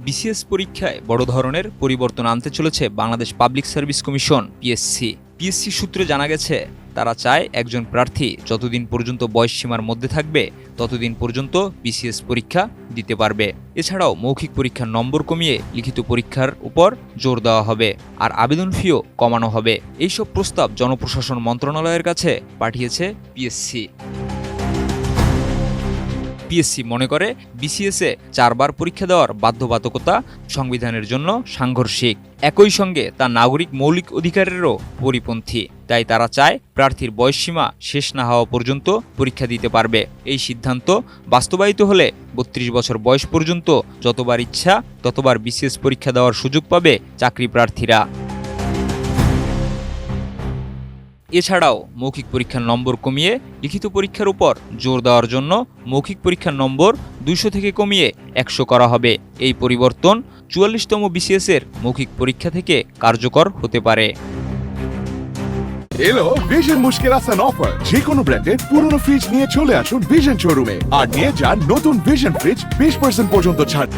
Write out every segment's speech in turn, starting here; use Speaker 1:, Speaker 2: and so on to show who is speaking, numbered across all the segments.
Speaker 1: BCS পরীক্ষায় বড় ধরনের পরিবর্তন আনতে চলেছে Bangladesh public service commission PSC সূত্রে জানা গেছে তারা চায় একজন প্রার্থী যতদিন পর্যন্ত বয়সসীমার মধ্যে থাকবে ততদিন পর্যন্ত বিসিএস পরীক্ষা দিতে পারবে। এছাড়াও মৌখিক পরীক্ষার নম্বর কমিয়ে লিখিত পরীক্ষার উপর জোর দেওয়া হবে আর আবেদন ফিও কমানো হবে। এইসব প্রস্তাব জনপ্রশাসন মন্ত্রণালয়ের কাছে পাঠিয়েছে পিএসসি মনে করে বিসিএসে 4 বার পরীক্ষা দেওয়ার বাধ্যবাধকতা সংবিধানের জন্য সাংঘর্ষিক, একই সঙ্গে তা নাগরিক মৌলিক অধিকারেরও পরিপন্থী। তাই তারা চায় প্রার্থীর বয়সসীমা শেষ না হওয়া পর্যন্ত পরীক্ষা দিতে পারবে। এই সিদ্ধান্ত বাস্তবায়িত হলে 32 বছর বয়স পর্যন্ত যতবার ইচ্ছা ততবার বিসিএস পরীক্ষা দেওয়ার সুযোগ পাবে চাকরি প্রার্থীরা। এছাড়াও মৌখিক পরীক্ষার নম্বর কমিয়ে লিখিত পরীক্ষার উপর জোর দেওয়ার জন্য মৌখিক পরীক্ষার নম্বর 200 থেকে কমিয়ে 100 করা হবে। এই পরিবর্তন 44তম বিসিএস-এর মৌখিক পরীক্ষা থেকে কার্যকর হতে পারে।
Speaker 2: এলো ভিশন মুশকিল আসান অফার। যে কোনো ব্র্যান্ডের পুরনো ফ্রিজ নিয়ে চলে আসুন ভিশন শোরুমে আর নিয়ে যান নতুন ভিশন ফ্রিজ 20% পর্যন্ত ছাড়।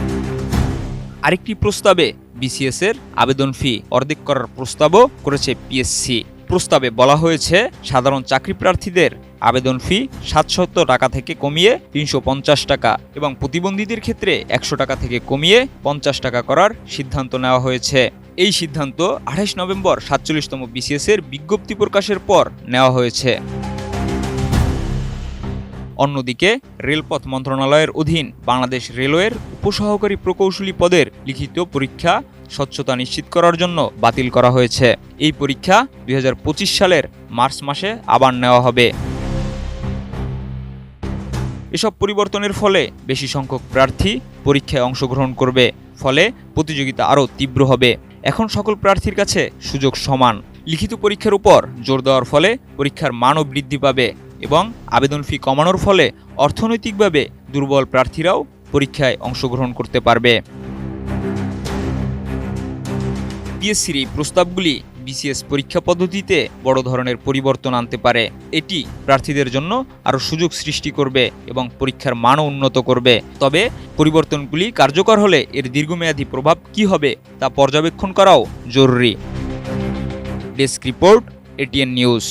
Speaker 1: আরেকটি প্রস্তাবে বিসিএস-এর আবেদন ফি অর্ধেক করার প্রস্তাবও করেছে পিএসসি। প্রস্তাবে বলা হয়েছে সাধারণ চাকরি প্রার্থীদের আবেদন ফি 700 টাকা থেকে কমিয়ে 350 টাকা এবং প্রতিবন্ধীদের ক্ষেত্রে 100 টাকা থেকে কমিয়ে 50 টাকা করার সিদ্ধান্ত নেওয়া হয়েছে। এই সিদ্ধান্ত 28 নভেম্বর 47তম বিসিএস-এর বিজ্ঞপ্তি প্রকাশের পর নেওয়া হয়েছে। অন্যদিকে রেলপথ মন্ত্রণালয়ের অধীন বাংলাদেশ রেলওয়ের উপসহকারী প্রকৌশলী পদের লিখিত পরীক্ষা স্বচ্ছতা নিশ্চিত করার জন্য বাতিল করা হয়েছে। এই পরীক্ষা 2025 সালের মার্চ মাসে আবার নেওয়া হবে। এসব পরিবর্তনের ফলে বেশি সংখ্যক প্রার্থী পরীক্ষায় অংশগ্রহণ করবে, ফলে প্রতিযোগিতা আরও তীব্র হবে। এখন সকল প্রার্থীর কাছে সুযোগ সমান। লিখিত পরীক্ষার উপর জোর দেওয়ার ফলে পরীক্ষার মানও বৃদ্ধি পাবে এবং আবেদন ফি কমানোর ফলে অর্থনৈতিকভাবে দুর্বল প্রার্থীরাও পরীক্ষায় অংশগ্রহণ করতে পারবে। পিএসসির এই প্রস্তাবগুলি বিসিএস পরীক্ষা পদ্ধতিতে বড় ধরনের পরিবর্তন আনতে পারে। এটি প্রার্থীদের জন্য আরও সুযোগ সৃষ্টি করবে এবং পরীক্ষার মানও উন্নত করবে। তবে পরিবর্তনগুলি কার্যকর হলে এর দীর্ঘমেয়াদী প্রভাব কী হবে তা পর্যবেক্ষণ করাও জরুরি। Desk report, ATN news.